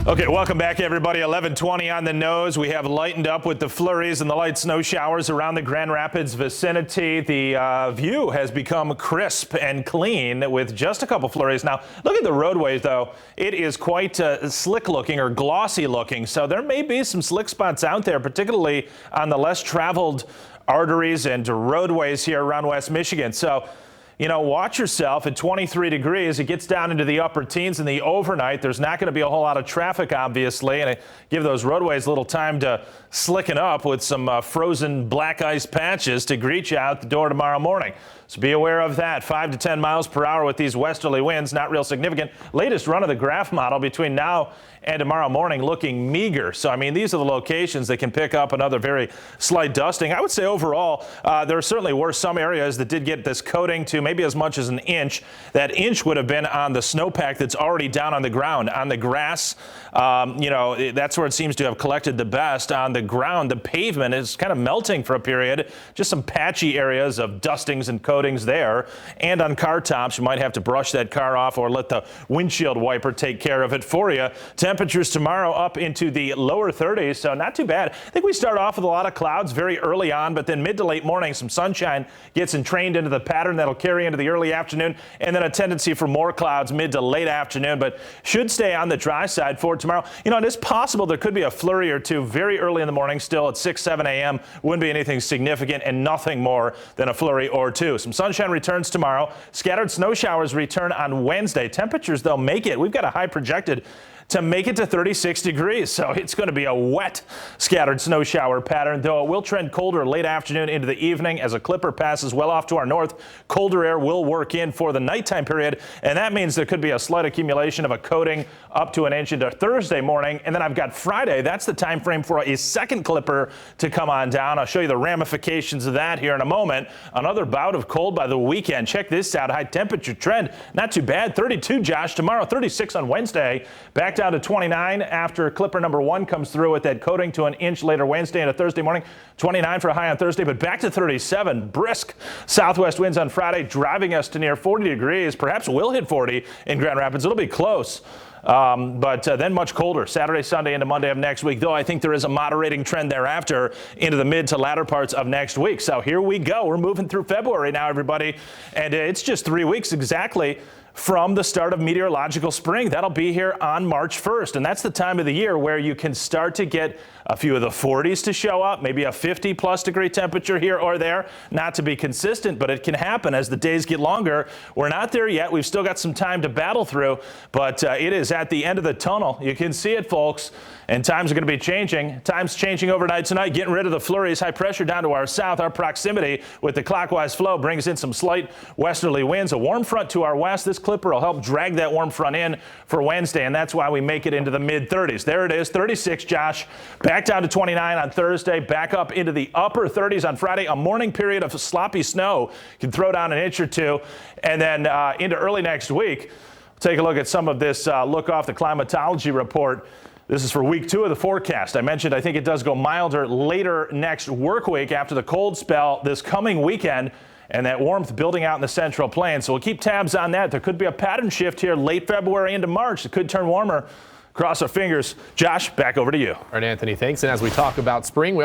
Okay, welcome back, everybody. 11:20 on the nose. We have lightened up with the flurries and the light snow showers around the Grand Rapids vicinity. The view has become crisp and clean with just a couple flurries. Now, look at the roadways, though. It is quite slick looking or glossy looking. So there may be some slick spots out there, particularly on the less traveled arteries and roadways here around West Michigan. So, you know, watch yourself at 23 degrees. It gets down into the upper teens in the overnight. There's not going to be a whole lot of traffic, obviously, and give those roadways a little time to slicken up with some frozen black ice patches to greet you out the door tomorrow morning. So be aware of that. 5 to 10 miles per hour with these westerly winds, not real significant. Latest run of the graph model between now and tomorrow morning looking meager. So, I mean, these are the locations that can pick up another very slight dusting. I would say overall, there certainly were some areas that did get this coating to maybe as much as an inch. That inch would have been on the snowpack that's already down on the ground. On the grass, you know, that's where it seems to have collected the best. On the ground, the pavement is kind of melting for a period. Just some patchy areas of dustings and coatings there. And on car tops, you might have to brush that car off or let the windshield wiper take care of it for you. Temperatures tomorrow up into the lower 30s, so not too bad. I think we start off with a lot of clouds very early on, but then mid to late morning, some sunshine gets entrained into the pattern that'll carry into the early afternoon, and then a tendency for more clouds mid to late afternoon, but should stay on the dry side for tomorrow. You know, it is possible there could be a flurry or two very early in the morning, still at 6, 7 a.m. Wouldn't be anything significant and nothing more than a flurry or two. Some sunshine returns tomorrow. Scattered snow showers return on Wednesday. Temperatures, they'll make it. We've got a high projected to make it to 36 degrees. So it's going to be a wet scattered snow shower pattern, though it will trend colder late afternoon into the evening as a clipper passes well off to our north. Colder air will work in for the nighttime period, and that means there could be a slight accumulation of a coating up to an inch into Thursday morning. And then I've got Friday. That's the time frame for a second clipper to come on down. I'll show you the ramifications of that here in a moment. Another bout of cold by the weekend. Check this out. High temperature trend. Not too bad. 32, Josh. Tomorrow, 36 on Wednesday. Back down to 29 after clipper number 1 comes through with that coating to an inch later Wednesday into Thursday morning. 29 for a high on Thursday, but back to 37. Brisk southwest winds on Friday, driving us to near 40 degrees. Perhaps we'll hit 40 in Grand Rapids. It'll be close. But then much colder Saturday, Sunday into Monday of next week, though I think there is a moderating trend thereafter into the mid to latter parts of next week. So here we go. We're moving through February now, everybody, and it's just 3 weeks exactly from the start of meteorological spring. That'll be here on March 1st, and that's the time of the year where you can start to get a few of the 40s to show up, maybe a 50-plus degree temperature here or there. Not to be consistent, but it can happen as the days get longer. We're not there yet. We've still got some time to battle through, but it is at the end of the tunnel. You can see it, folks, and times are going to be changing. Times changing overnight tonight, getting rid of the flurries. High pressure down to our south. Our proximity with the clockwise flow brings in some slight westerly winds. A warm front to our west. This clipper will help drag that warm front in for Wednesday, and that's why we make it into the mid-30s. There it is, 36, Josh. Back down to 29 on Thursday, back up into the upper 30s on Friday. A morning period of sloppy snow can throw down an inch or two, and then into early next week. Take a look at some of this look off the climatology report. This is for week 2 of the forecast. I mentioned I think it does go milder later next work week after the cold spell this coming weekend, and that warmth building out in the Central Plains. So we'll keep tabs on that. There could be a pattern shift here late February into March. It could turn warmer. Cross our fingers. Josh, back over to you. All right, Anthony, thanks. And as we talk about spring, we